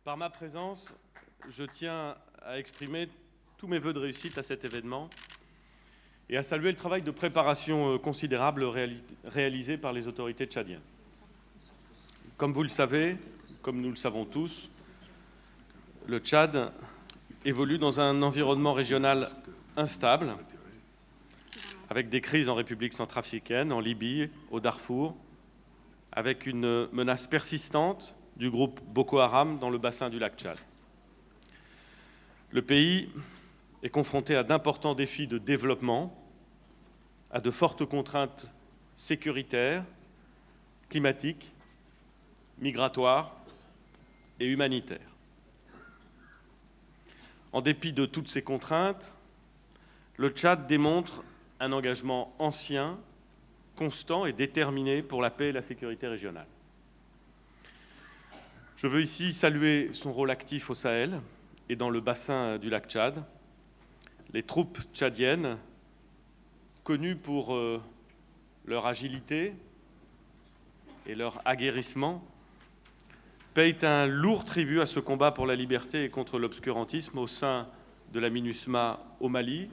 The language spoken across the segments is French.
Par ma présence, je tiens à exprimer tous mes vœux de réussite à cet événement et à saluer le travail de préparation considérable réalisé par les autorités tchadiennes. Comme vous le savez, comme nous le savons tous, le Tchad évolue dans un environnement régional instable, avec des crises en République centrafricaine, en Libye, au Darfour, avec une menace persistante du groupe Boko Haram dans le bassin du lac Tchad. Le pays est confronté à d'importants défis de développement, à de fortes contraintes sécuritaires, climatiques, migratoires et humanitaires. En dépit de toutes ces contraintes, le Tchad démontre un engagement ancien, constant et déterminé pour la paix et la sécurité régionale. Je veux ici saluer son rôle actif au Sahel et dans le bassin du lac Tchad. Les troupes tchadiennes, connues pour leur agilité et leur aguerrissement, payent un lourd tribut à ce combat pour la liberté et contre l'obscurantisme au sein de la MINUSMA au Mali,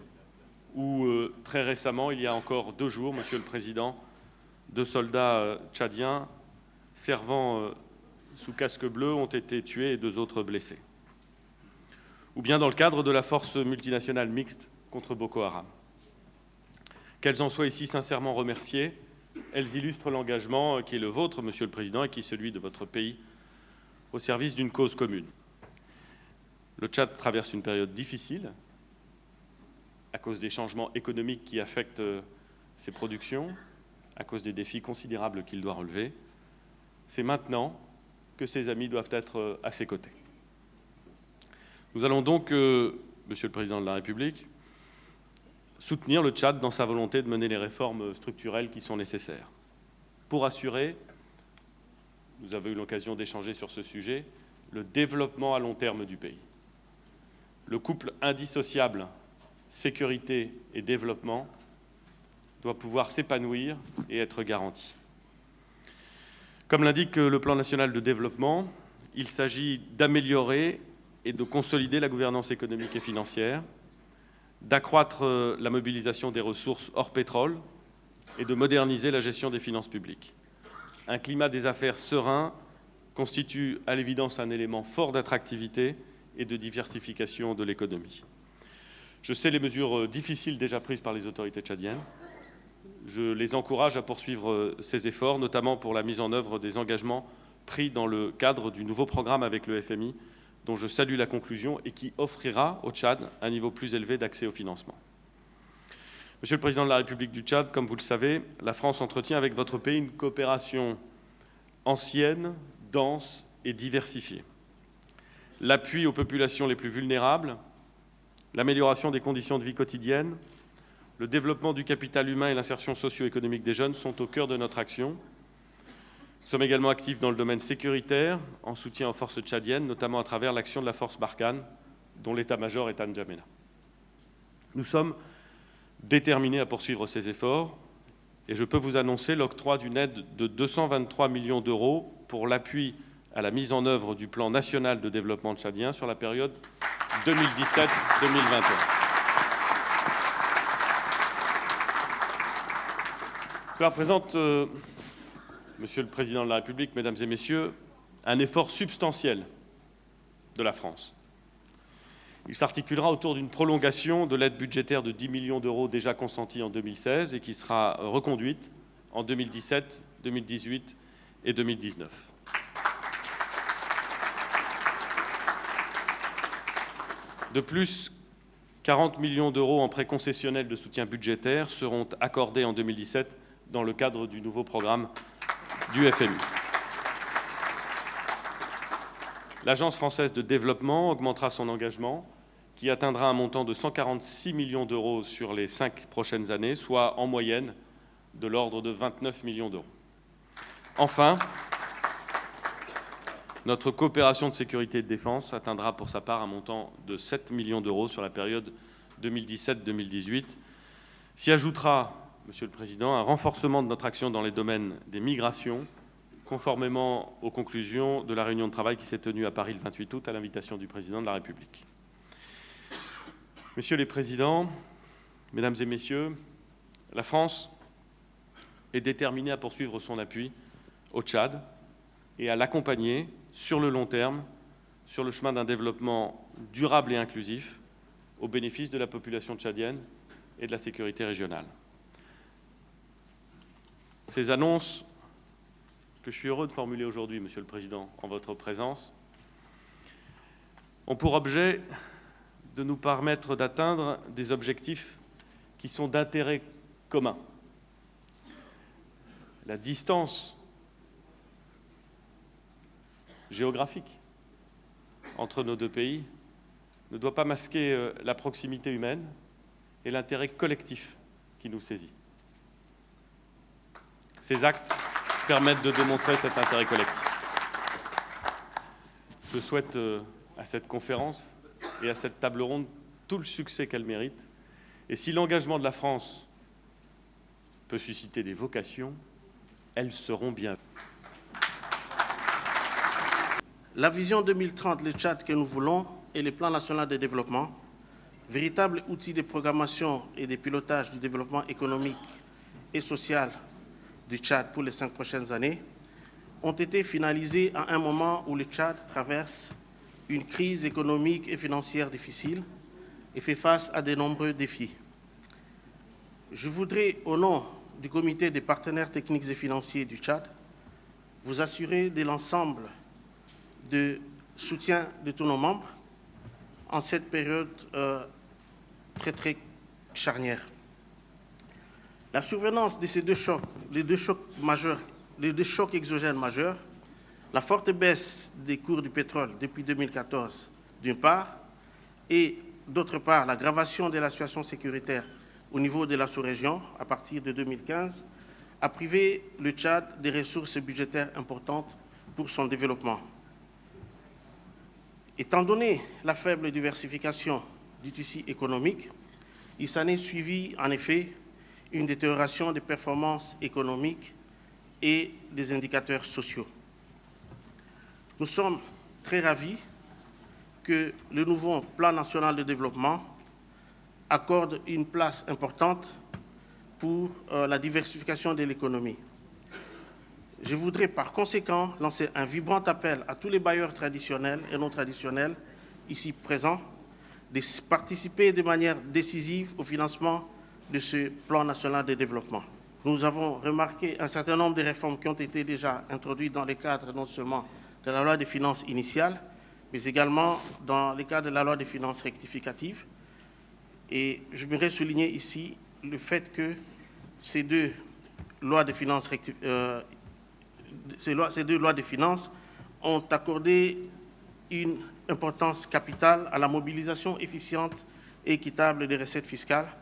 où très récemment, il y a encore 2 jours, Monsieur le Président, 2 soldats tchadiens servant sous casque bleu ont été tués et 2 autres blessés. Ou bien dans le cadre de la force multinationale mixte contre Boko Haram. Qu'elles en soient ici sincèrement remerciées, elles illustrent l'engagement qui est le vôtre, Monsieur le Président, et qui est celui de votre pays, au service d'une cause commune. Le Tchad traverse une période difficile à cause des changements économiques qui affectent ses productions, à cause des défis considérables qu'il doit relever. C'est maintenant que ses amis doivent être à ses côtés. Nous allons donc, Monsieur le Président de la République, soutenir le Tchad dans sa volonté de mener les réformes structurelles qui sont nécessaires pour assurer, nous avons eu l'occasion d'échanger sur ce sujet, le développement à long terme du pays. Le couple indissociable sécurité et développement doit pouvoir s'épanouir et être garanti. Comme l'indique le plan national de développement, il s'agit d'améliorer et de consolider la gouvernance économique et financière, d'accroître la mobilisation des ressources hors pétrole et de moderniser la gestion des finances publiques. Un climat des affaires serein constitue à l'évidence un élément fort d'attractivité et de diversification de l'économie. Je sais les mesures difficiles déjà prises par les autorités tchadiennes. Je les encourage à poursuivre ces efforts, notamment pour la mise en œuvre des engagements pris dans le cadre du nouveau programme avec le FMI, dont je salue la conclusion et qui offrira au Tchad un niveau plus élevé d'accès au financement. Monsieur le Président de la République du Tchad, comme vous le savez, la France entretient avec votre pays une coopération ancienne, dense et diversifiée. L'appui aux populations les plus vulnérables, l'amélioration des conditions de vie quotidiennes, le développement du capital humain et l'insertion socio-économique des jeunes sont au cœur de notre action. Nous sommes également actifs dans le domaine sécuritaire, en soutien aux forces tchadiennes, notamment à travers l'action de la force Barkhane, dont l'état-major est à N'Djamena. Nous sommes déterminés à poursuivre ces efforts et je peux vous annoncer l'octroi d'une aide de 223 millions d'euros pour l'appui à la mise en œuvre du plan national de développement tchadien sur la période 2017-2021. Cela représente, Monsieur le Président de la République, Mesdames et Messieurs, un effort substantiel de la France. Il s'articulera autour d'une prolongation de l'aide budgétaire de 10 millions d'euros déjà consentie en 2016 et qui sera reconduite en 2017, 2018 et 2019. De plus, 40 millions d'euros en prêts concessionnels de soutien budgétaire seront accordés en 2017 dans le cadre du nouveau programme du FMI. L'Agence française de développement augmentera son engagement, qui atteindra un montant de 146 millions d'euros sur les 5 prochaines années, soit en moyenne de l'ordre de 29 millions d'euros. Enfin, notre coopération de sécurité et de défense atteindra pour sa part un montant de 7 millions d'euros sur la période 2017-2018. S'y ajoutera, Monsieur le Président, un renforcement de notre action dans les domaines des migrations, conformément aux conclusions de la réunion de travail qui s'est tenue à Paris le 28 août à l'invitation du Président de la République. Messieurs les Présidents, Mesdames et Messieurs, la France est déterminée à poursuivre son appui au Tchad et à l'accompagner sur le long terme, sur le chemin d'un développement durable et inclusif, au bénéfice de la population tchadienne et de la sécurité régionale. Ces annonces que je suis heureux de formuler aujourd'hui, Monsieur le Président, en votre présence, ont pour objet de nous permettre d'atteindre des objectifs qui sont d'intérêt commun. La distance géographique entre nos deux pays ne doit pas masquer la proximité humaine et l'intérêt collectif qui nous saisit. Ces actes permettent de démontrer cet intérêt collectif. Je souhaite à cette conférence et à cette table ronde tout le succès qu'elle mérite. Et si l'engagement de la France peut susciter des vocations, elles seront bienvenues. La vision 2030, le Tchad que nous voulons, et le plan national de développement, véritable outil de programmation et de pilotage du développement économique et social du Tchad pour les 5 prochaines années, ont été finalisés à un moment où le Tchad traverse une crise économique et financière difficile et fait face à de nombreux défis. Je voudrais, au nom du Comité des partenaires techniques et financiers du Tchad, vous assurer de l'ensemble de soutien de tous nos membres en cette période très charnière. La survenance de ces deux chocs, les deux chocs exogènes majeurs, la forte baisse des cours du pétrole depuis 2014 d'une part, et d'autre part l'aggravation de la situation sécuritaire au niveau de la sous-région à partir de 2015, a privé le Tchad des ressources budgétaires importantes pour son développement. Étant donné la faible diversification du tissu économique, il s'en est suivi en effet une détérioration des performances économiques et des indicateurs sociaux. Nous sommes très ravis que le nouveau plan national de développement accorde une place importante pour la diversification de l'économie. Je voudrais par conséquent lancer un vibrant appel à tous les bailleurs traditionnels et non traditionnels ici présents de participer de manière décisive au financement de ce plan national de développement. Nous avons remarqué un certain nombre de réformes qui ont été déjà introduites dans le cadre non seulement de la loi des finances initiale, mais également dans le cadre de la loi des finances rectificatives. Et je voudrais souligner ici le fait que ces deux lois de finances ont accordé une importance capitale à la mobilisation efficiente et équitable des recettes fiscales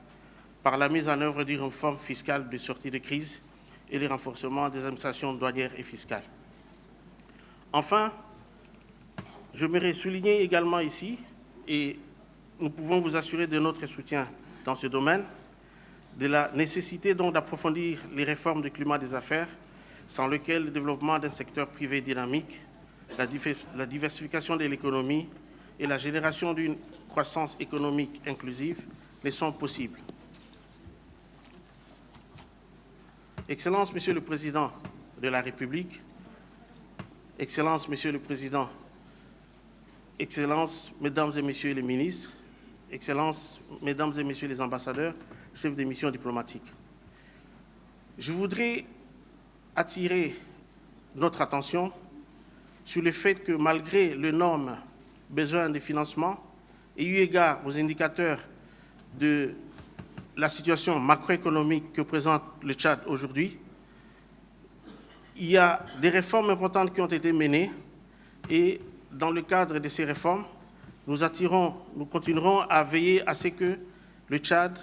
par la mise en œuvre d'une réforme fiscale de sortie de crise et le renforcement des administrations douanières et fiscales. Enfin, j'aimerais souligner également ici, et nous pouvons vous assurer de notre soutien dans ce domaine, de la nécessité donc d'approfondir les réformes du climat des affaires, sans lequel le développement d'un secteur privé dynamique, la diversification de l'économie et la génération d'une croissance économique inclusive ne sont possibles. Excellence, Monsieur le Président de la République, Excellence, Monsieur le Président, Excellences, Mesdames et Messieurs les ministres, Excellences, Mesdames et Messieurs les ambassadeurs, chefs des missions diplomatiques. Je voudrais attirer notre attention sur le fait que malgré l'énorme besoin de financement et eu égard aux indicateurs de la situation macroéconomique que présente le Tchad aujourd'hui, il y a des réformes importantes qui ont été menées et dans le cadre de ces réformes, Nous continuerons à veiller à ce que le Tchad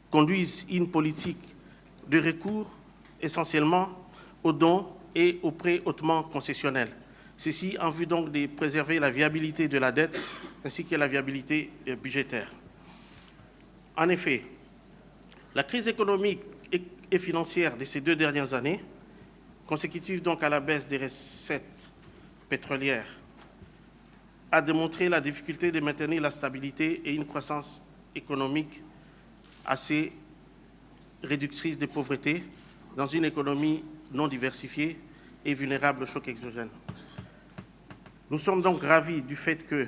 conduise une politique de recours essentiellement aux dons et aux prêts hautement concessionnels. Ceci en vue donc de préserver la viabilité de la dette ainsi que la viabilité budgétaire. En effet, la crise économique et financière de ces 2 dernières années, consécutive donc à la baisse des recettes pétrolières, a démontré la difficulté de maintenir la stabilité et une croissance économique assez réductrice de pauvreté dans une économie non diversifiée et vulnérable aux chocs exogènes. Nous sommes donc ravis du fait que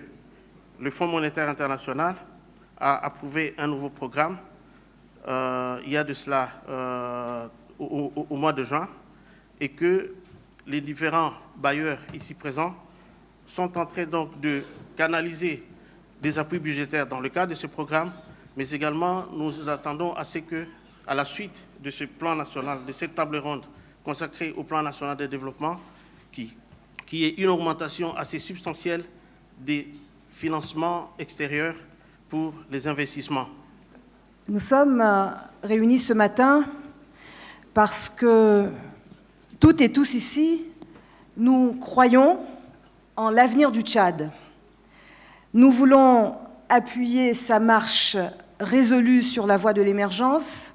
le Fonds monétaire international a approuvé un nouveau programme il y a de cela au mois de juin et que les différents bailleurs ici présents sont en train donc de canaliser des appuis budgétaires dans le cadre de ce programme, mais également nous attendons à ce que, à la suite de ce plan national, de cette table ronde consacrée au plan national de développement, qui est une augmentation assez substantielle des financements extérieurs pour les investissements. Nous sommes réunis ce matin parce que toutes et tous ici, nous croyons en l'avenir du Tchad. Nous voulons appuyer sa marche résolue sur la voie de l'émergence.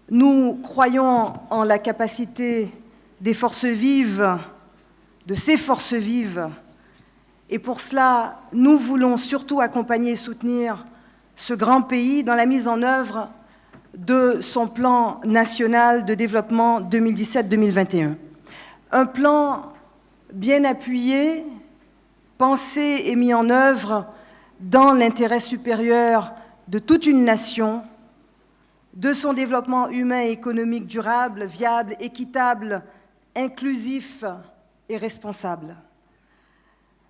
Nous croyons en la capacité des forces vives, de ces forces vives, et pour cela, nous voulons surtout accompagner et soutenir ce grand pays dans la mise en œuvre de son plan national de développement 2017-2021. Un plan bien appuyé, pensé et mis en œuvre dans l'intérêt supérieur de toute une nation, de son développement humain et économique durable, viable, équitable, inclusif et responsable.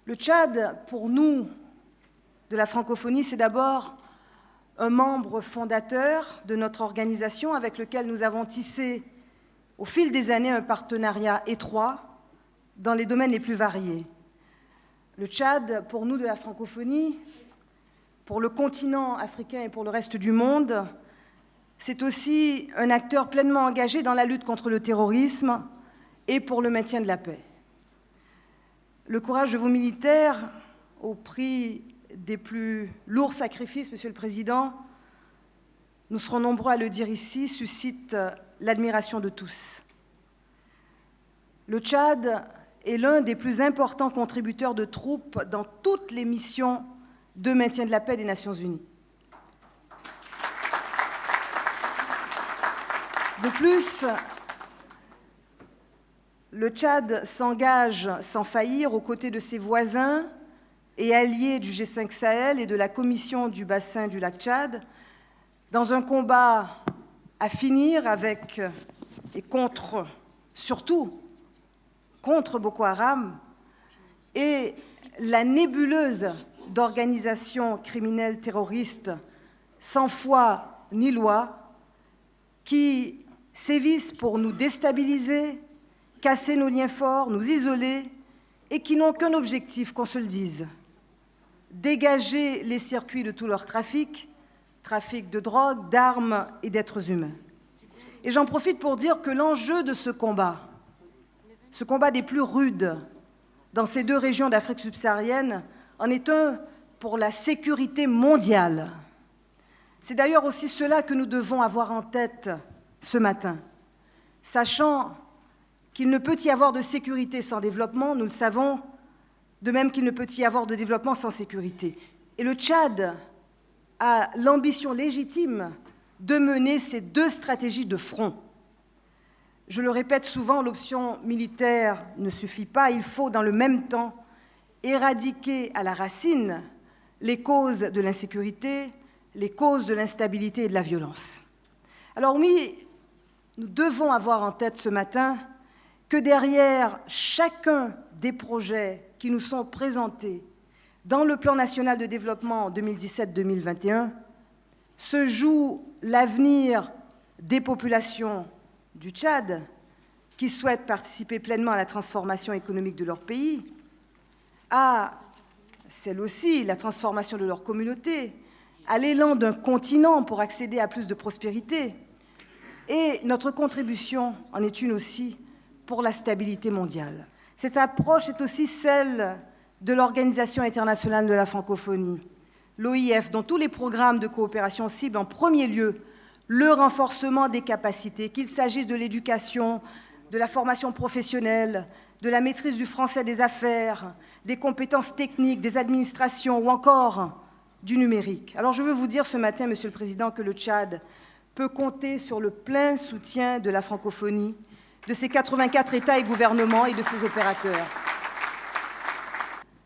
Le Tchad, pour nous, de la francophonie, c'est d'abord un membre fondateur de notre organisation avec lequel nous avons tissé au fil des années un partenariat étroit dans les domaines les plus variés. Le Tchad, pour nous de la francophonie, pour le continent africain et pour le reste du monde, c'est aussi un acteur pleinement engagé dans la lutte contre le terrorisme et pour le maintien de la paix. Le courage de vos militaires, au prix des plus lourds sacrifices, Monsieur le Président, nous serons nombreux à le dire ici, suscite l'admiration de tous. Le Tchad est l'un des plus importants contributeurs de troupes dans toutes les missions de maintien de la paix des Nations Unies. De plus, le Tchad s'engage sans faillir aux côtés de ses voisins et alliés du G5 Sahel et de la Commission du bassin du lac Tchad dans un combat à finir avec et contre, surtout contre Boko Haram et la nébuleuse d'organisations criminelles terroristes sans foi ni loi qui sévissent pour nous déstabiliser, casser nos liens forts, nous isoler et qui n'ont qu'un objectif, qu'on se le dise, dégager les circuits de tout leur trafic de drogue, d'armes et d'êtres humains. Et j'en profite pour dire que l'enjeu de ce combat des plus rudes dans ces 2 régions d'Afrique subsaharienne, en est un pour la sécurité mondiale. C'est d'ailleurs aussi cela que nous devons avoir en tête ce matin, sachant qu'il ne peut y avoir de sécurité sans développement, nous le savons, de même qu'il ne peut y avoir de développement sans sécurité. Et le Tchad a l'ambition légitime de mener ces 2 stratégies de front. Je le répète souvent, l'option militaire ne suffit pas, il faut dans le même temps éradiquer à la racine les causes de l'insécurité, les causes de l'instabilité et de la violence. Alors oui, nous devons avoir en tête ce matin que derrière chacun des projets qui nous sont présentés dans le plan national de développement 2017-2021 se joue l'avenir des populations du Tchad qui souhaitent participer pleinement à la transformation économique de leur pays, à celle aussi, la transformation de leur communauté, à l'élan d'un continent pour accéder à plus de prospérité. Et notre contribution en est une aussi pour la stabilité mondiale. Cette approche est aussi celle de l'Organisation internationale de la francophonie, l'OIF, dont tous les programmes de coopération ciblent en premier lieu le renforcement des capacités, qu'il s'agisse de l'éducation, de la formation professionnelle, de la maîtrise du français des affaires, des compétences techniques, des administrations ou encore du numérique. Alors je veux vous dire ce matin, Monsieur le Président, que le Tchad peut compter sur le plein soutien de la francophonie, de ses 84 États et gouvernements et de ses opérateurs,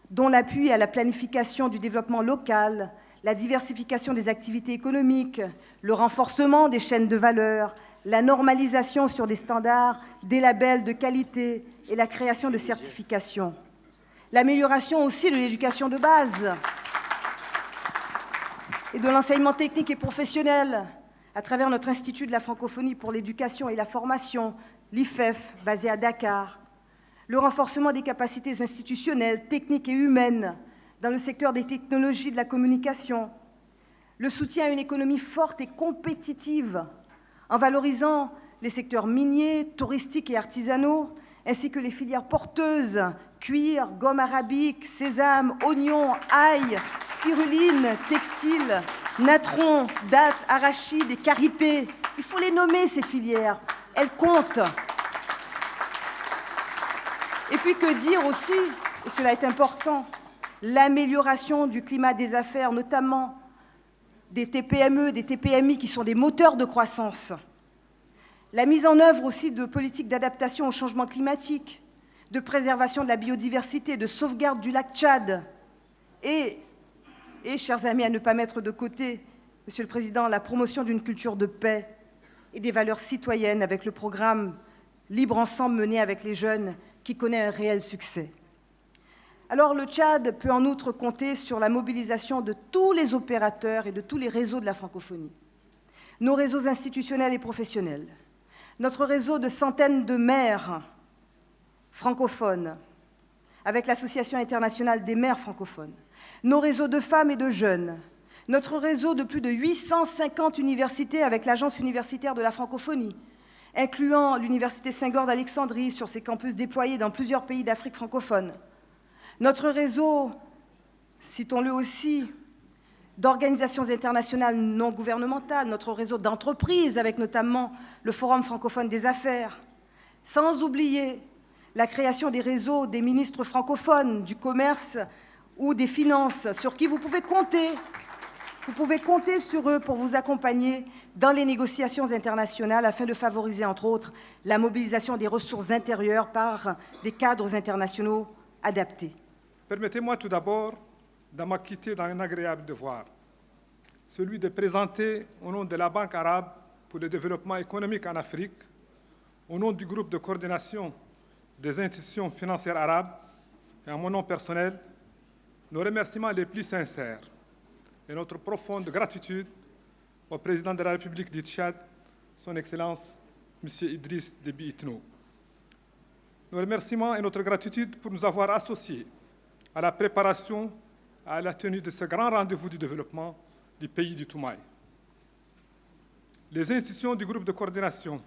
dont l'appui à la planification du développement local, la diversification des activités économiques, le renforcement des chaînes de valeur, la normalisation sur des standards, des labels de qualité et la création de certifications. L'amélioration aussi de l'éducation de base et de l'enseignement technique et professionnel à travers notre Institut de la francophonie pour l'éducation et la formation, l'IFEF, basé à Dakar. Le renforcement des capacités institutionnelles, techniques et humaines dans le secteur des technologies de la communication. Le soutien à une économie forte et compétitive en valorisant les secteurs miniers, touristiques et artisanaux, ainsi que les filières porteuses, cuir, gomme arabique, sésame, oignons, ail, spiruline, textile, natron, dattes, arachides et karité. Il faut les nommer, ces filières. Elles comptent. Et puis que dire aussi, et cela est important, l'amélioration du climat des affaires, notamment des TPME, des TPMI qui sont des moteurs de croissance. La mise en œuvre aussi de politiques d'adaptation au changement climatique, de préservation de la biodiversité, de sauvegarde du lac Tchad. Et chers amis, à ne pas mettre de côté, Monsieur le Président, la promotion d'une culture de paix et des valeurs citoyennes avec le programme Libre Ensemble mené avec les jeunes qui connaît un réel succès. Alors le Tchad peut en outre compter sur la mobilisation de tous les opérateurs et de tous les réseaux de la francophonie, nos réseaux institutionnels et professionnels, notre réseau de centaines de maires francophones, avec l'Association internationale des maires francophones, nos réseaux de femmes et de jeunes, notre réseau de plus de 850 universités avec l'Agence universitaire de la francophonie, incluant l'Université Senghor d'Alexandrie sur ses campus déployés dans plusieurs pays d'Afrique francophone, notre réseau, citons-le aussi, d'organisations internationales non gouvernementales, notre réseau d'entreprises avec notamment le Forum francophone des affaires, sans oublier la création des réseaux des ministres francophones du commerce ou des finances, sur qui vous pouvez compter. Vous pouvez compter sur eux pour vous accompagner dans les négociations internationales afin de favoriser, entre autres, la mobilisation des ressources intérieures par des cadres internationaux adaptés. Permettez-moi tout d'abord de m'acquitter d'un agréable devoir, celui de présenter au nom de la Banque arabe pour le développement économique en Afrique, au nom du groupe de coordination des institutions financières arabes et en mon nom personnel, nos remerciements les plus sincères et notre profonde gratitude au président de la République du Tchad, son Excellence, M. Idriss Déby Itno. Nos remerciements et notre gratitude pour nous avoir associés à la préparation et à la tenue de ce grand rendez-vous du développement du pays du Toumaï. Les institutions du groupe de coordination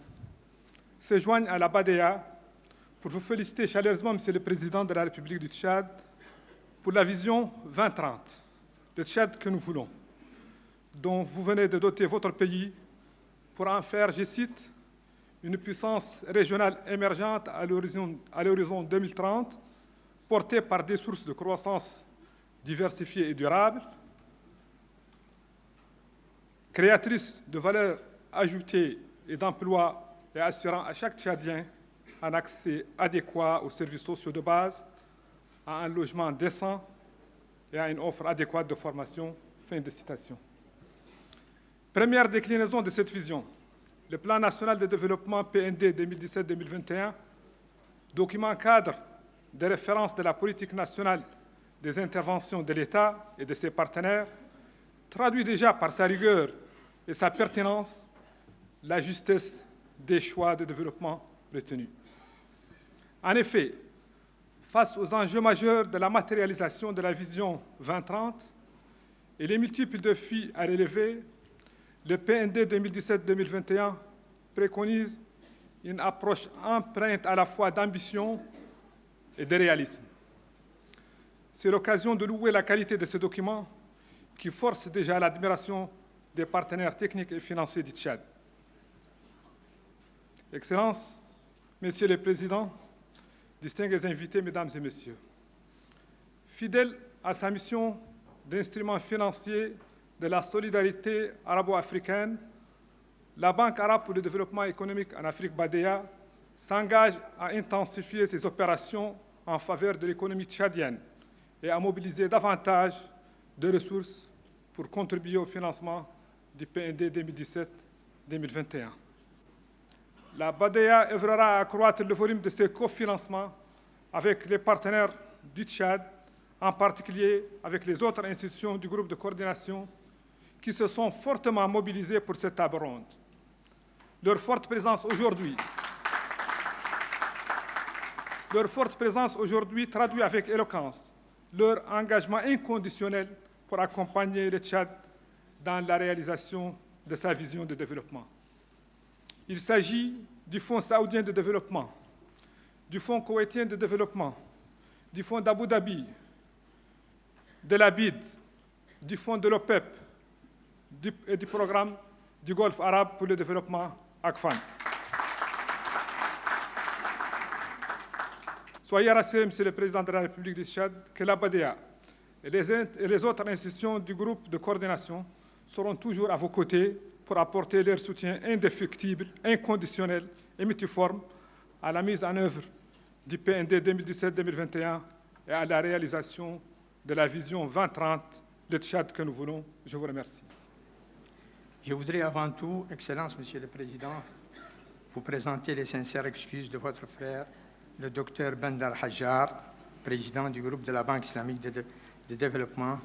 se joignent à la BADEA pour vous féliciter chaleureusement, Monsieur le Président de la République du Tchad, pour la vision 2030, le Tchad que nous voulons, dont vous venez de doter votre pays pour en faire, je cite, une puissance régionale émergente à l'horizon 2030, portée par des sources de croissance diversifiées et durables, créatrice de valeur ajoutée et d'emplois et assurant à chaque Tchadien un accès adéquat aux services sociaux de base, à un logement décent et à une offre adéquate de formation. Fin de citation. Première déclinaison de cette vision, le Plan national de développement PND 2017-2021, document cadre de référence de la politique nationale des interventions de l'État et de ses partenaires, traduit déjà par sa rigueur et sa pertinence la justesse des choix de développement retenus. En effet, Face aux enjeux majeurs de la matérialisation de la vision 2030 et les multiples défis à relever, le PND 2017-2021 préconise une approche empreinte à la fois d'ambition et de réalisme. C'est l'occasion de louer la qualité de ce document qui force déjà l'admiration des partenaires techniques et financiers du Tchad. Excellences, Messieurs les Présidents, distingués invités, Mesdames et Messieurs, fidèle à sa mission d'instrument financier de la solidarité arabo-africaine, la Banque arabe pour le développement économique en Afrique, BADEA, s'engage à intensifier ses opérations en faveur de l'économie tchadienne et à mobiliser davantage de ressources pour contribuer au financement du PND 2017-2021. La BADEA œuvrera à accroître le volume de ses cofinancements avec les partenaires du Tchad, en particulier avec les autres institutions du groupe de coordination qui se sont fortement mobilisées pour cette table ronde. Leur forte présence aujourd'hui traduit avec éloquence leur engagement inconditionnel pour accompagner le Tchad dans la réalisation de sa vision de développement. Il s'agit du Fonds saoudien de développement, du Fonds koweïtien de développement, du Fonds d'Abu Dhabi, de la BID, du Fonds de l'OPEP et du Programme du Golfe arabe pour le développement ACFAN. Soyez rassurés, Monsieur le Président de la République du Tchad, que la BADEA et les autres institutions du groupe de coordination seront toujours à vos côtés pour apporter leur soutien indéfectible, inconditionnel et multiforme à la mise en œuvre du PND 2017-2021 et à la réalisation de la vision 2030, le Tchad que nous voulons. Je vous remercie. Je voudrais avant tout, Excellence, Monsieur le Président, vous présenter les sincères excuses de votre frère, le docteur Bandar Hajjar, président du groupe de la Banque islamique de développement,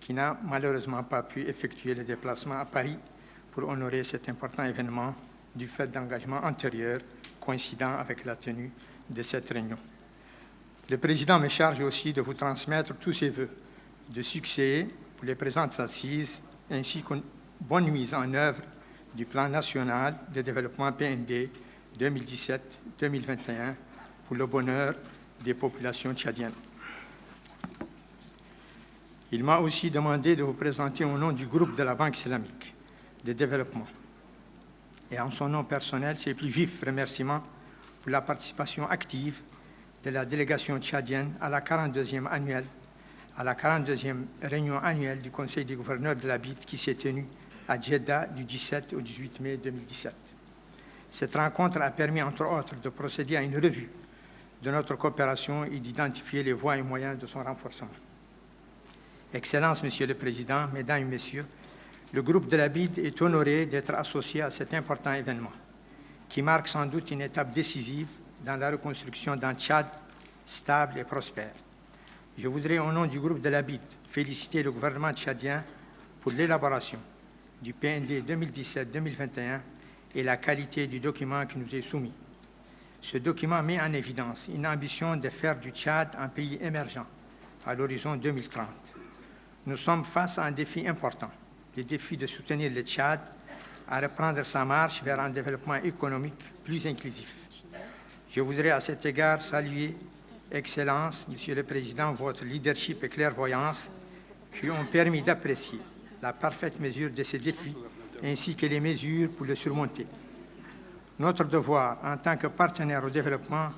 qui n'a malheureusement pas pu effectuer le déplacement à Paris pour honorer cet important événement du fait d'engagements antérieurs coïncidant avec la tenue de cette réunion. Le Président me charge aussi de vous transmettre tous ses vœux de succès pour les présentes assises ainsi qu'une bonne mise en œuvre du plan national de développement PND 2017-2021 pour le bonheur des populations tchadiennes. Il m'a aussi demandé de vous présenter au nom du groupe de la Banque islamique de développement et en son nom personnel ses plus vifs remerciements pour la participation active de la délégation tchadienne à la 42e réunion annuelle du Conseil des gouverneurs de la BID qui s'est tenue à Jeddah du 17 au 18 mai 2017. Cette rencontre a permis, entre autres, de procéder à une revue de notre coopération et d'identifier les voies et moyens de son renforcement. Excellences, Monsieur le Président, Mesdames et Messieurs, le groupe de la BID est honoré d'être associé à cet important événement, qui marque sans doute une étape décisive dans la reconstruction d'un Tchad stable et prospère. Je voudrais, au nom du groupe de la BID, féliciter le gouvernement tchadien pour l'élaboration du PND 2017-2021 et la qualité du document qui nous est soumis. Ce document met en évidence une ambition de faire du Tchad un pays émergent à l'horizon 2030. Nous sommes face à un défi important, le défi de soutenir le Tchad à reprendre sa marche vers un développement économique plus inclusif. Je voudrais à cet égard saluer, Excellence, Monsieur le Président, votre leadership et clairvoyance qui ont permis d'apprécier la parfaite mesure de ces défis ainsi que les mesures pour le surmonter. Notre devoir en tant que partenaire au développement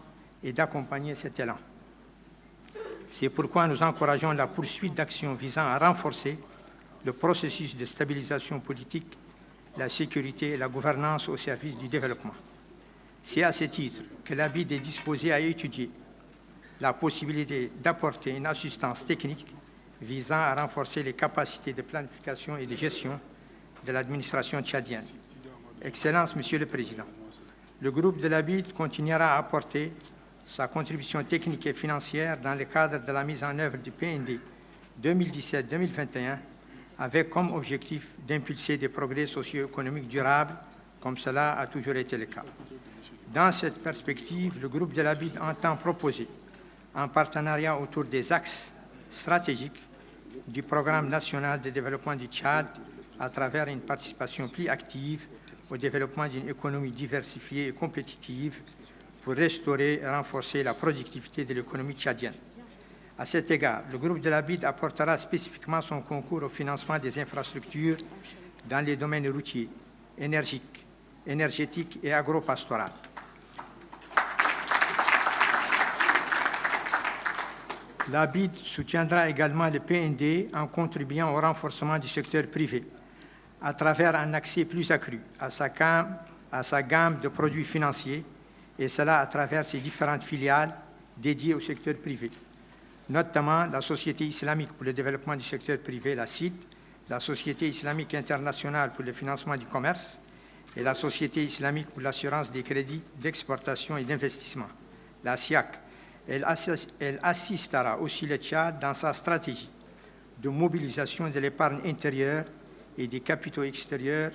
est d'accompagner cet élan. C'est pourquoi nous encourageons la poursuite d'actions visant à renforcer le processus de stabilisation politique, la sécurité et la gouvernance au service du développement. C'est à ce titre que la BID est disposée à étudier la possibilité d'apporter une assistance technique visant à renforcer les capacités de planification et de gestion de l'administration tchadienne. Excellence, Monsieur le Président, le groupe de la BID continuera à apporter sa contribution technique et financière dans le cadre de la mise en œuvre du PND 2017-2021 avec comme objectif d'impulser des progrès socio-économiques durables comme cela a toujours été le cas. Dans cette perspective, le groupe de la BID entend proposer en partenariat autour des axes stratégiques du Programme national de développement du Tchad à travers une participation plus active au développement d'une économie diversifiée et compétitive pour restaurer et renforcer la productivité de l'économie tchadienne. À cet égard, le groupe de la BID apportera spécifiquement son concours au financement des infrastructures dans les domaines routiers, énergétiques et agro-pastoral. La BID soutiendra également le PND en contribuant au renforcement du secteur privé à travers un accès plus accru à sa gamme de produits financiers, et cela à travers ses différentes filiales dédiées au secteur privé, notamment la Société islamique pour le développement du secteur privé, la CID, la Société islamique internationale pour le financement du commerce et la Société islamique pour l'assurance des crédits d'exportation et d'investissement, la SIAC. Elle assistera aussi le Tchad dans sa stratégie de mobilisation de l'épargne intérieure et des capitaux extérieurs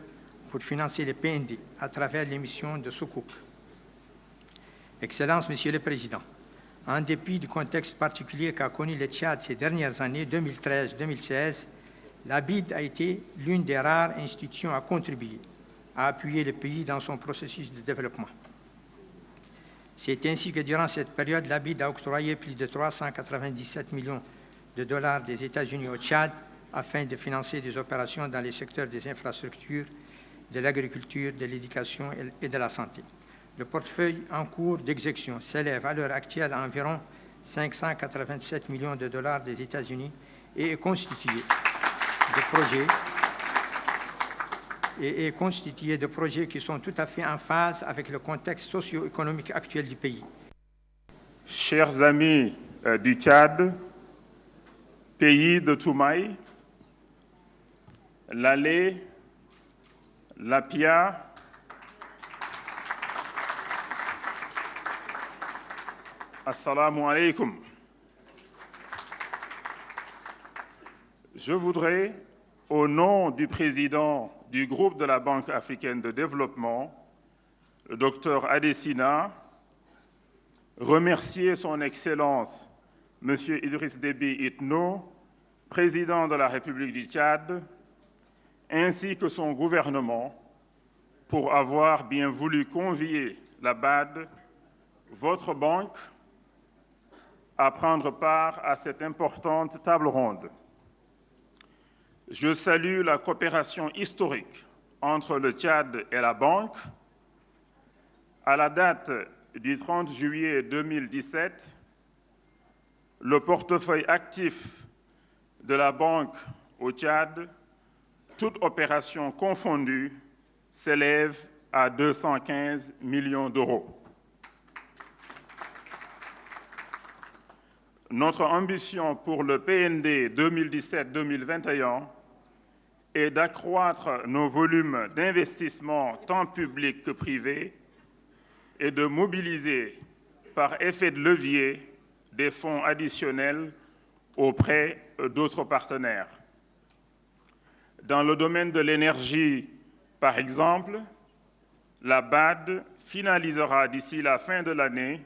pour financer les PND à travers l'émission de Soukouk. Excellences, Monsieur le Président, en dépit du contexte particulier qu'a connu le Tchad ces dernières années, 2013-2016, la BID a été l'une des rares institutions à contribuer à appuyer le pays dans son processus de développement. C'est ainsi que durant cette période, la BID a octroyé plus de 397 millions de dollars des États-Unis au Tchad afin de financer des opérations dans les secteurs des infrastructures, de l'agriculture, de l'éducation et de la santé. Le portefeuille en cours d'exécution s'élève à l'heure actuelle à environ 587 millions de dollars des États-Unis et est constitué de projets qui sont tout à fait en phase avec le contexte socio-économique actuel du pays. Chers amis du Tchad, pays de Toumaï, Lalé, Lapia, Assalamu alaikum. Je voudrais, au nom du président du groupe de la Banque africaine de développement, le Dr Adesina, remercier son Excellence, M. Idriss Déby Itno, président de la République du Tchad, ainsi que son gouvernement, pour avoir bien voulu convier la BAD, votre banque, à prendre part à cette importante table ronde. Je salue la coopération historique entre le Tchad et la banque. À la date du 30 juillet 2017, le portefeuille actif de la banque au Tchad, toute opération confondue, s'élève à 215 millions d'euros. Notre ambition pour le PND 2017-2021 est d'accroître nos volumes d'investissement tant public que privé et de mobiliser par effet de levier des fonds additionnels auprès d'autres partenaires. Dans le domaine de l'énergie, par exemple, la BAD finalisera d'ici la fin de l'année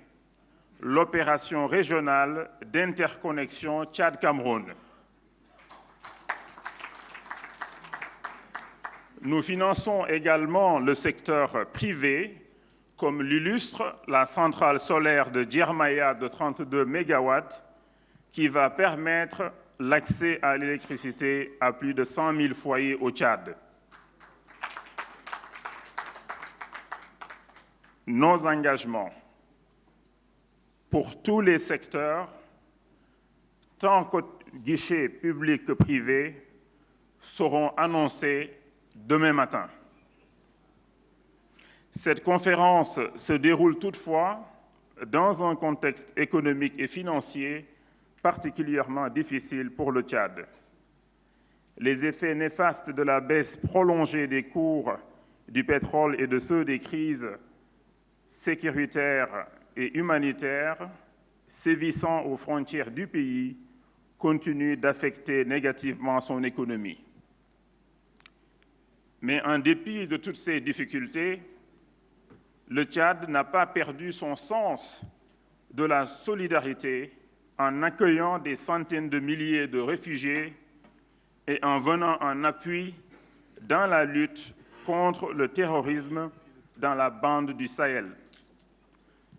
l'opération régionale d'interconnexion Tchad-Cameroun. Nous finançons également le secteur privé, comme l'illustre la centrale solaire de Djermaya de 32 MW, qui va permettre l'accès à l'électricité à plus de 100 000 foyers au Tchad. Nos engagements pour tous les secteurs, tant que guichets publics que privés, seront annoncés demain matin. Cette conférence se déroule toutefois dans un contexte économique et financier particulièrement difficile pour le Tchad. Les effets néfastes de la baisse prolongée des cours du pétrole et de ceux des crises sécuritaires et humanitaires sévissant aux frontières du pays continuent d'affecter négativement son économie. Mais en dépit de toutes ces difficultés, le Tchad n'a pas perdu son sens de la solidarité en accueillant des centaines de milliers de réfugiés et en venant en appui dans la lutte contre le terrorisme dans la bande du Sahel.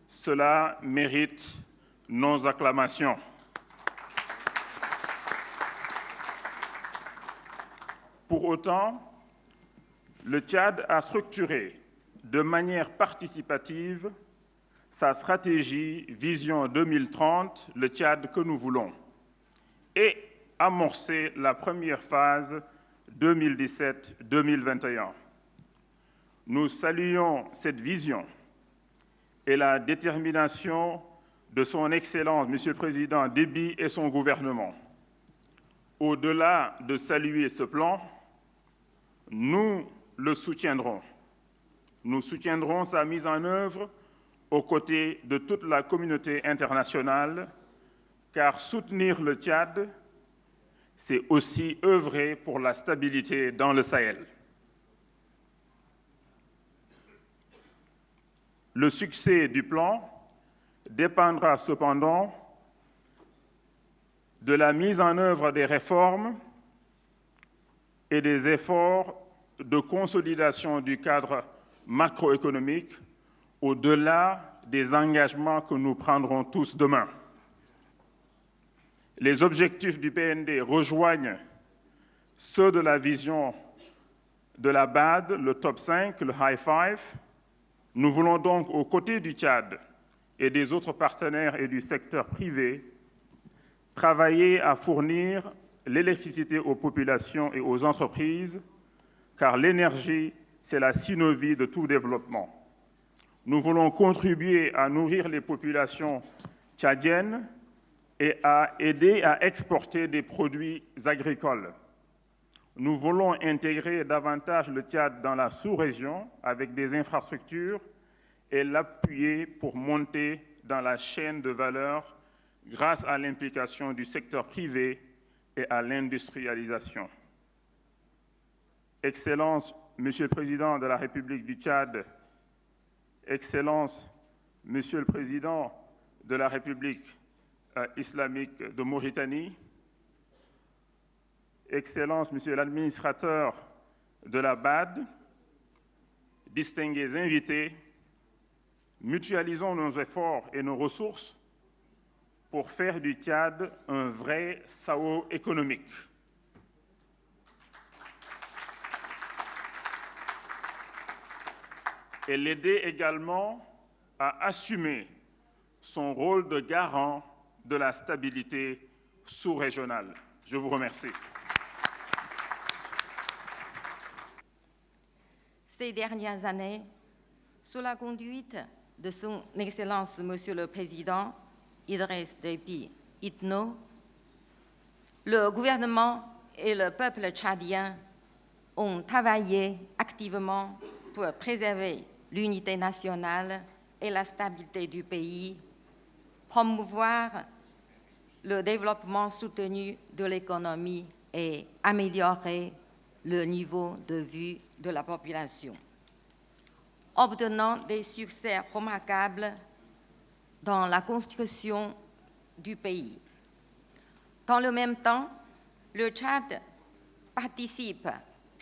Cela mérite nos acclamations. Pour autant, le Tchad a structuré de manière participative sa stratégie Vision 2030, le Tchad que nous voulons, et amorcé la première phase 2017-2021. Nous saluons cette vision et la détermination de son Excellence, Monsieur le Président Déby et son gouvernement. Au-delà de saluer ce plan, nous le soutiendrons. Nous soutiendrons sa mise en œuvre aux côtés de toute la communauté internationale, car soutenir le Tchad, c'est aussi œuvrer pour la stabilité dans le Sahel. Le succès du plan dépendra cependant de la mise en œuvre des réformes et des efforts de consolidation du cadre macroéconomique au-delà des engagements que nous prendrons tous demain. Les objectifs du PND rejoignent ceux de la vision de la BAD, le top 5, le high 5. Nous voulons donc, aux côtés du Tchad et des autres partenaires et du secteur privé, travailler à fournir l'électricité aux populations et aux entreprises, car l'énergie, c'est la synovie de tout développement. Nous voulons contribuer à nourrir les populations tchadiennes et à aider à exporter des produits agricoles. Nous voulons intégrer davantage le Tchad dans la sous-région avec des infrastructures et l'appuyer pour monter dans la chaîne de valeur grâce à l'implication du secteur privé et à l'industrialisation. Excellence, Monsieur le Président de la République du Tchad, Excellence, Monsieur le Président de la République islamique de Mauritanie, Excellence, Monsieur l'administrateur de la BAD, distingués invités, mutualisons nos efforts et nos ressources pour faire du Tchad un vrai SAO économique. Et l'aider également à assumer son rôle de garant de la stabilité sous-régionale. Je vous remercie. Ces dernières années, sous la conduite de son Excellence Monsieur le Président Idriss Déby Itno, le gouvernement et le peuple tchadien ont travaillé activement pour préserver l'unité nationale et la stabilité du pays, promouvoir le développement soutenu de l'économie et améliorer le niveau de vie de la population, obtenant des succès remarquables dans la construction du pays. Dans le même temps, le Tchad participe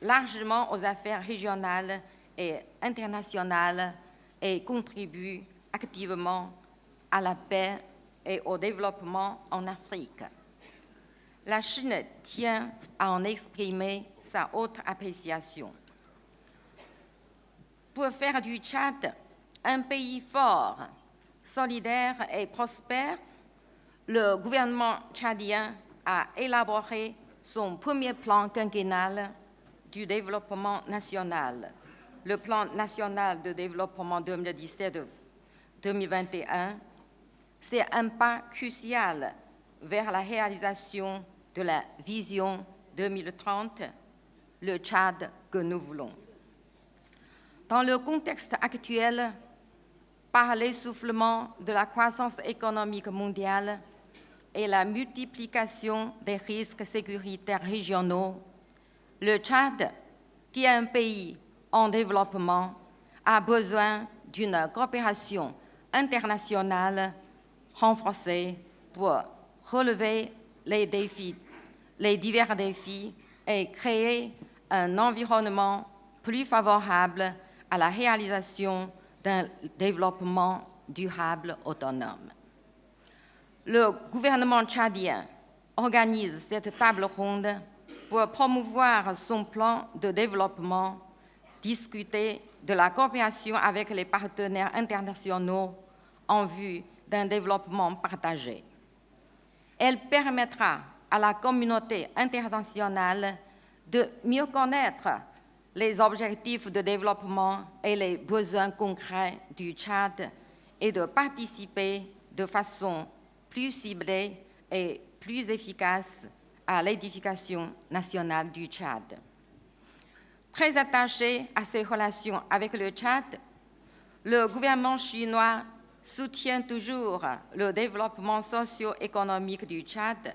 largement aux affaires régionales et internationales et contribue activement à la paix et au développement en Afrique. La Chine tient à en exprimer sa haute appréciation. Pour faire du Tchad un pays fort, solidaire et prospère, le gouvernement tchadien a élaboré son premier plan quinquennal du développement national, le plan national de développement 2017-2021. C'est un pas crucial vers la réalisation de la vision 2030, le Tchad que nous voulons. Dans le contexte actuel, par l'essoufflement de la croissance économique mondiale et la multiplication des risques sécuritaires régionaux, le Tchad, qui est un pays en développement, a besoin d'une coopération internationale renforcée pour relever les divers défis et créer un environnement plus favorable à la réalisation d'un développement durable autonome. Le gouvernement tchadien organise cette table ronde pour promouvoir son plan de développement, discuter de la coopération avec les partenaires internationaux en vue d'un développement partagé. Elle permettra à la communauté internationale de mieux connaître les objectifs de développement et les besoins concrets du Tchad et de participer de façon plus ciblée et plus efficace à l'édification nationale du Tchad. Très attaché à ses relations avec le Tchad, le gouvernement chinois soutient toujours le développement socio-économique du Tchad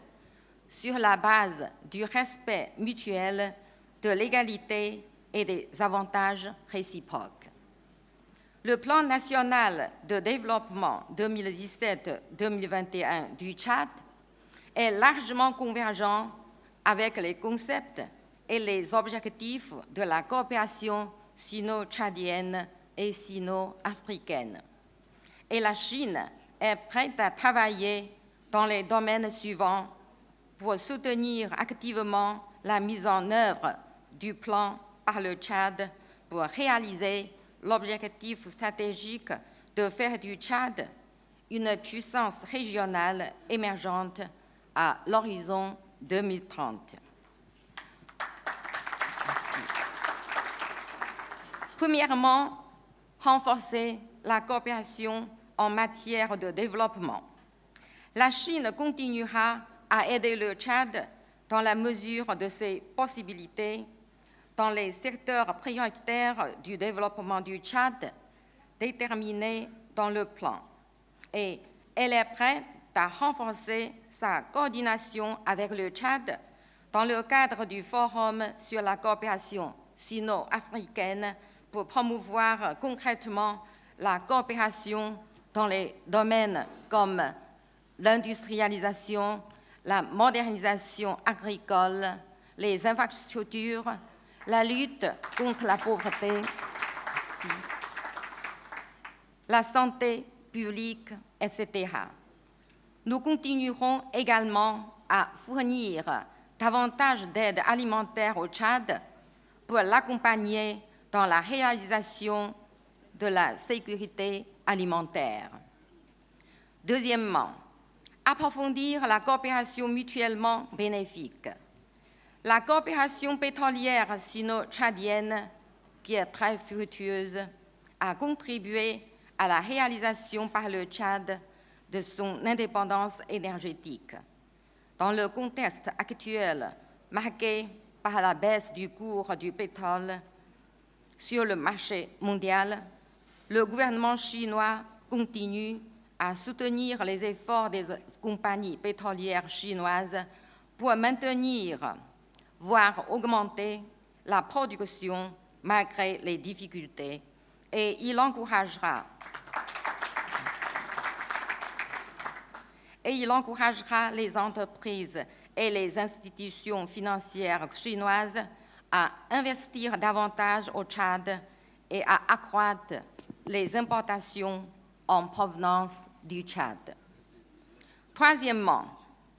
sur la base du respect mutuel, de l'égalité et des avantages réciproques. Le plan national de développement 2017-2021 du Tchad est largement convergent avec les concepts et les objectifs de la coopération sino-tchadienne et sino-africaine. Et la Chine est prête à travailler dans les domaines suivants pour soutenir activement la mise en œuvre du plan par le Tchad pour réaliser l'objectif stratégique de faire du Tchad une puissance régionale émergente à l'horizon 2030. Merci. Premièrement, renforcer la coopération en matière de développement. La Chine continuera à aider le Tchad dans la mesure de ses possibilités dans les secteurs prioritaires du développement du Tchad déterminés dans le plan. Et elle est prête à renforcer sa coordination avec le Tchad dans le cadre du Forum sur la coopération sino-africaine pour promouvoir concrètement la coopération dans les domaines comme l'industrialisation, la modernisation agricole, les infrastructures, la lutte contre la pauvreté, la santé publique, etc. Nous continuerons également à fournir davantage d'aide alimentaire au Tchad pour l'accompagner dans la réalisation de la sécurité alimentaire. Deuxièmement, approfondir la coopération mutuellement bénéfique. La coopération pétrolière sino-tchadienne, qui est très fructueuse, a contribué à la réalisation par le Tchad de son indépendance énergétique. Dans le contexte actuel marqué par la baisse du cours du pétrole sur le marché mondial, le gouvernement chinois continue à soutenir les efforts des compagnies pétrolières chinoises pour maintenir, voire augmenter la production malgré les difficultés, et il encouragera les entreprises et les institutions financières chinoises à investir davantage au Tchad et à accroître les importations en provenance du Tchad. Troisièmement,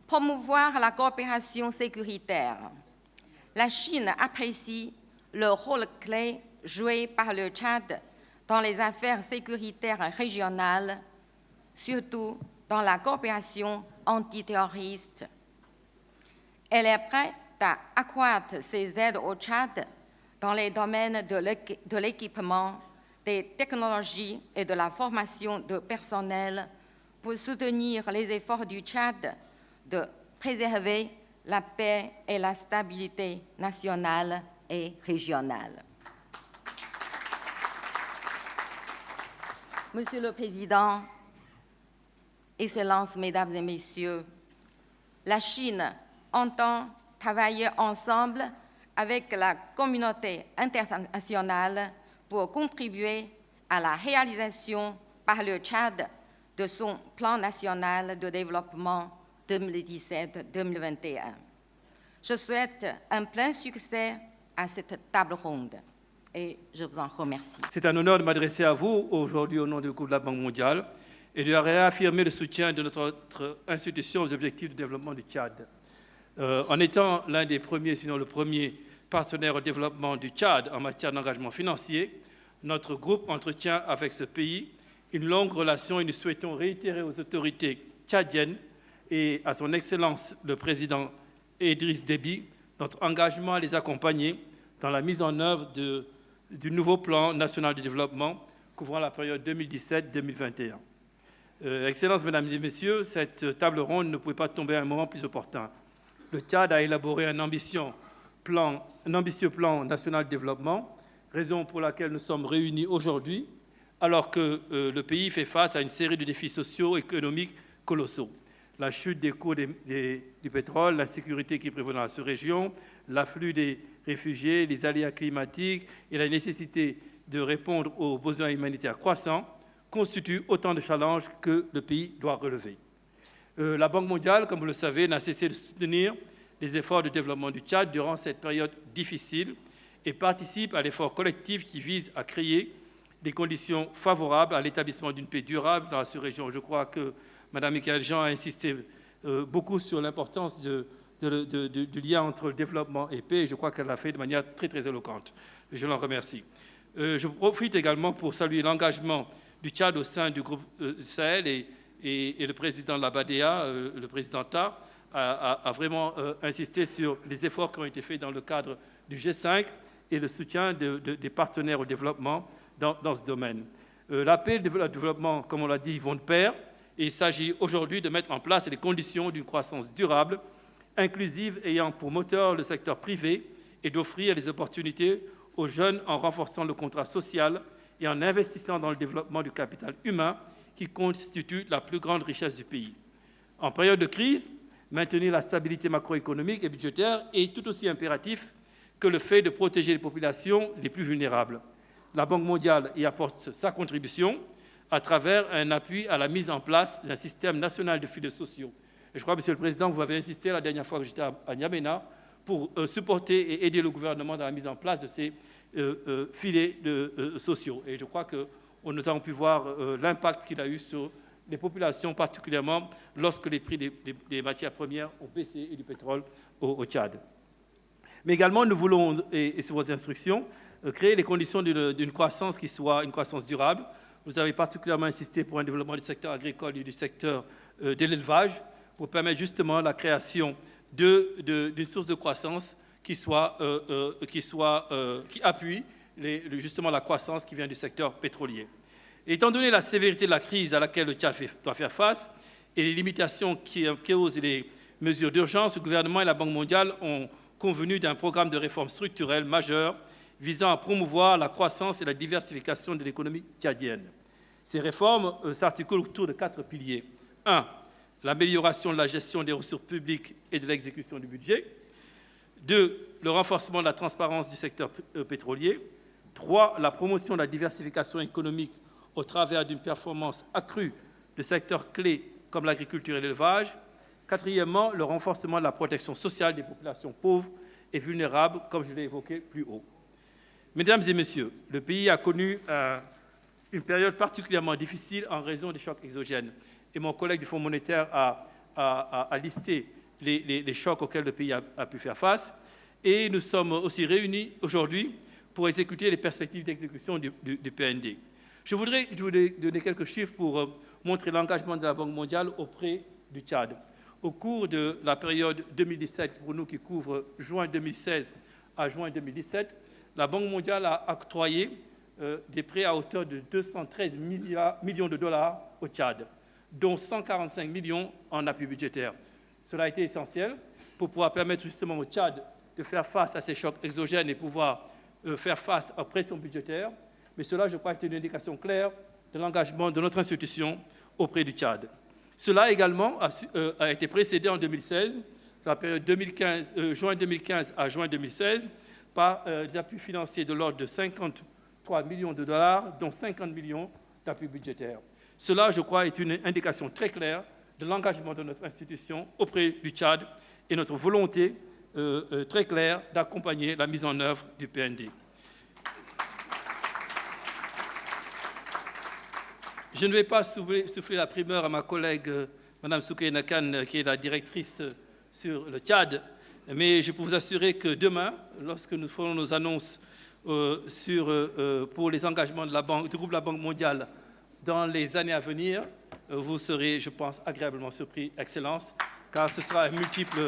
promouvoir la coopération sécuritaire. La Chine apprécie le rôle clé joué par le Tchad dans les affaires sécuritaires régionales, surtout dans la coopération antiterroriste. Elle est prête à accroître ses aides au Tchad dans les domaines de l'équipement, des technologies et de la formation de personnel pour soutenir les efforts du Tchad de préserver la paix et la stabilité nationale et régionale. Monsieur le Président, Excellences, Mesdames et Messieurs, la Chine entend travailler ensemble avec la communauté internationale pour contribuer à la réalisation par le Tchad de son plan national de développement 2017-2021. Je souhaite un plein succès à cette table ronde et je vous en remercie. C'est un honneur de m'adresser à vous aujourd'hui au nom du groupe de la Banque mondiale et de réaffirmer le soutien de notre institution aux objectifs de développement du Tchad. En étant l'un des premiers, sinon le premier partenaire au développement du Tchad en matière d'engagement financier, notre groupe entretient avec ce pays une longue relation et nous souhaitons réitérer aux autorités tchadiennes et à son Excellence le Président Idriss Déby notre engagement à les accompagner dans la mise en œuvre du nouveau plan national de développement couvrant la période 2017-2021. Excellences, Mesdames et Messieurs, cette table ronde ne pouvait pas tomber à un moment plus opportun. Le Tchad a élaboré un ambitieux plan national de développement, raison pour laquelle nous sommes réunis aujourd'hui, alors que le pays fait face à une série de défis sociaux et économiques colossaux. La chute des cours du pétrole, l'insécurité qui prévaut dans cette région, l'afflux des réfugiés, les aléas climatiques et la nécessité de répondre aux besoins humanitaires croissants constituent autant de challenges que le pays doit relever. La Banque mondiale, comme vous le savez, n'a cessé de soutenir les efforts de développement du Tchad durant cette période difficile et participe à l'effort collectif qui vise à créer des conditions favorables à l'établissement d'une paix durable dans cette région. Je crois que Mme Michaëlle Jean a insisté beaucoup sur l'importance du lien entre le développement et paix, et je crois qu'elle l'a fait de manière très, très éloquente. Je l'en remercie. Je profite également pour saluer l'engagement du Tchad au sein du groupe Sahel et le président de la BADEA, le président Ta, a vraiment insisté sur les efforts qui ont été faits dans le cadre du G5 et le soutien des partenaires au développement dans ce domaine. La paix et le développement, comme on l'a dit, vont de pair. Et il s'agit aujourd'hui de mettre en place les conditions d'une croissance durable, inclusive, ayant pour moteur le secteur privé et d'offrir des opportunités aux jeunes en renforçant le contrat social et en investissant dans le développement du capital humain qui constitue la plus grande richesse du pays. En période de crise, maintenir la stabilité macroéconomique et budgétaire est tout aussi impératif que le fait de protéger les populations les plus vulnérables. La Banque mondiale y apporte sa contribution à travers un appui à la mise en place d'un système national de filets sociaux. Et je crois, Monsieur le Président, que vous avez insisté la dernière fois que j'étais à N'Djamena pour supporter et aider le gouvernement dans la mise en place de ces filets sociaux. Et je crois que nous avons pu voir l'impact qu'il a eu sur les populations, particulièrement lorsque les prix des matières premières ont baissé et du pétrole au Tchad. Mais également, nous voulons, et sur vos instructions, créer les conditions d'une croissance qui soit une croissance durable. Vous avez particulièrement insisté pour un développement du secteur agricole et du secteur de l'élevage pour permettre justement la création d'une source de croissance qui appuie justement la croissance qui vient du secteur pétrolier. Et étant donné la sévérité de la crise à laquelle le Tchad doit faire face et les limitations qui causent les mesures d'urgence, le gouvernement et la Banque mondiale ont convenu d'un programme de réforme structurelle majeur visant à promouvoir la croissance et la diversification de l'économie tchadienne. Ces réformes s'articulent autour de 4 piliers. 1. L'amélioration de la gestion des ressources publiques et de l'exécution du budget. 2. Le renforcement de la transparence du secteur pétrolier. 3. La promotion de la diversification économique au travers d'une performance accrue de secteurs clés comme l'agriculture et l'élevage. 4e, le renforcement de la protection sociale des populations pauvres et vulnérables, comme je l'ai évoqué plus haut. Mesdames et Messieurs, le pays a connu une période particulièrement difficile en raison des chocs exogènes. Et mon collègue du Fonds monétaire a listé les chocs auxquels le pays a pu faire face. Et nous sommes aussi réunis aujourd'hui pour exécuter les perspectives d'exécution du PND. Je voudrais vous donner quelques chiffres pour montrer l'engagement de la Banque mondiale auprès du Tchad. Au cours de la période 2017, pour nous qui couvre juin 2016 à juin 2017, la Banque mondiale a octroyé des prêts à hauteur de 213 millions de dollars au Tchad, dont 145 millions en appui budgétaire. Cela a été essentiel pour pouvoir permettre justement au Tchad de faire face à ces chocs exogènes et pouvoir faire face aux pressions budgétaires. Mais cela, je crois, est une indication claire de l'engagement de notre institution auprès du Tchad. Cela également a été précédé en 2016, la période juin 2015 à juin 2016, par des appuis financiers de l'ordre de 53 millions de dollars, dont 50 millions d'appuis budgétaires. Cela, je crois, est une indication très claire de l'engagement de notre institution auprès du Tchad et notre volonté très claire d'accompagner la mise en œuvre du PND. Je ne vais pas souffler la primeur à ma collègue Mme Soukaina Kane, qui est la directrice sur le Tchad, mais je peux vous assurer que demain, lorsque nous ferons nos annonces pour les engagements du groupe de la Banque mondiale dans les années à venir, vous serez, je pense, agréablement surpris, Excellence, car ce sera multiple.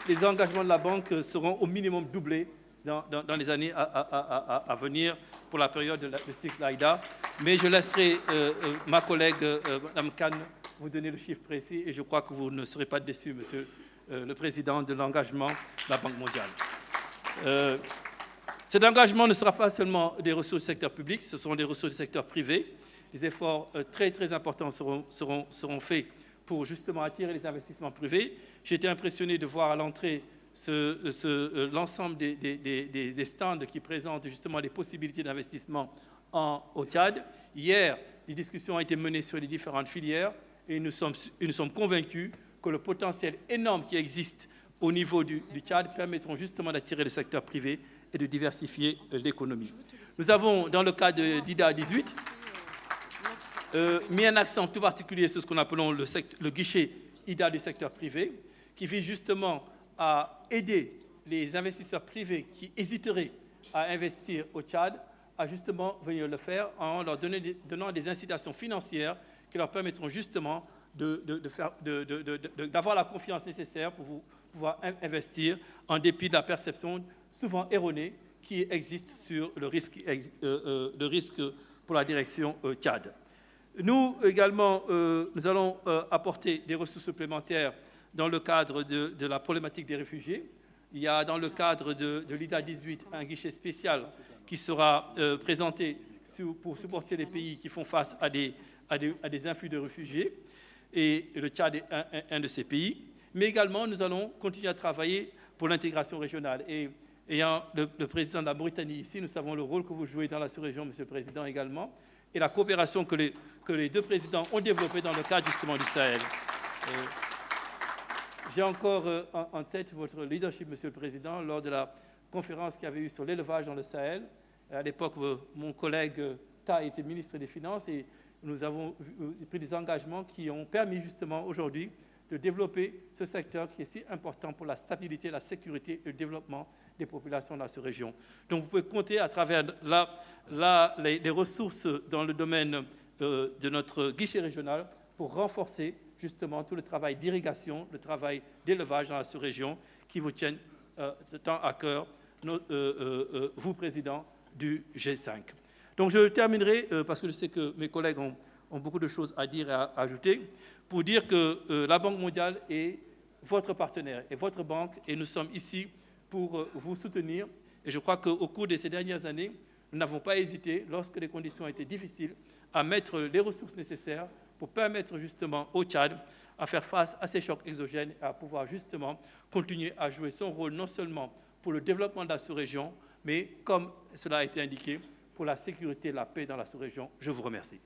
Les engagements de la Banque seront au minimum doublés dans les années à venir pour la période de cycle AIDA. Mais je laisserai ma collègue, Mme Kane, vous donner le chiffre précis et je crois que vous ne serez pas déçus, Monsieur le Président, de l'engagement de la Banque mondiale. Cet engagement ne sera pas seulement des ressources du secteur public, ce seront des ressources du secteur privé. Des efforts très, très importants seront faits pour justement attirer les investissements privés. J'ai été impressionné de voir à l'entrée l'ensemble des stands qui présentent justement les possibilités d'investissement au Tchad. Hier, les discussions ont été menées sur les différentes filières et nous sommes convaincus que le potentiel énorme qui existe au niveau du Tchad permettront justement d'attirer le secteur privé et de diversifier l'économie. Nous avons, dans le cas d'IDA 18, mis un accent tout particulier sur ce qu'on appelle le guichet IDA du secteur privé, qui vise justement à aider les investisseurs privés qui hésiteraient à investir au Tchad à justement venir le faire en leur donnant des incitations financières qui leur permettront justement d'avoir la confiance nécessaire pour pouvoir investir en dépit de la perception souvent erronée qui existe sur le risque pour la direction Tchad. Nous également, nous allons apporter des ressources supplémentaires dans le cadre de la problématique des réfugiés. Il y a dans le cadre de l'IDA 18 un guichet spécial qui sera présenté pour supporter les pays qui font face à des influx de réfugiés. Et le Tchad est un de ces pays. Mais également, nous allons continuer à travailler pour l'intégration régionale. Et ayant le président de la Mauritanie ici, nous savons le rôle que vous jouez dans la sous-région, Monsieur le Président, également, et la coopération que les deux présidents ont développée dans le cadre justement du Sahel. J'ai encore en tête votre leadership, Monsieur le Président, lors de la conférence qu'il y avait eu sur l'élevage dans le Sahel. À l'époque, mon collègue Ta était ministre des Finances et nous avons pris des engagements qui ont permis justement aujourd'hui de développer ce secteur qui est si important pour la stabilité, la sécurité et le développement des populations dans cette région. Donc vous pouvez compter à travers les ressources dans le domaine de notre guichet régional pour renforcer justement tout le travail d'irrigation, le travail d'élevage dans la sous-région qui vous tiennent tant à cœur, vous, Président du G5. Donc je terminerai, parce que je sais que mes collègues ont beaucoup de choses à dire et à ajouter, pour dire que la Banque mondiale est votre partenaire et votre banque, et nous sommes ici pour vous soutenir. Et je crois qu'au cours de ces dernières années, nous n'avons pas hésité, lorsque les conditions étaient difficiles, à mettre les ressources nécessaires pour permettre justement au Tchad à faire face à ces chocs exogènes et à pouvoir justement continuer à jouer son rôle non seulement pour le développement de la sous-région, mais comme cela a été indiqué, pour la sécurité et la paix dans la sous-région. Je vous remercie.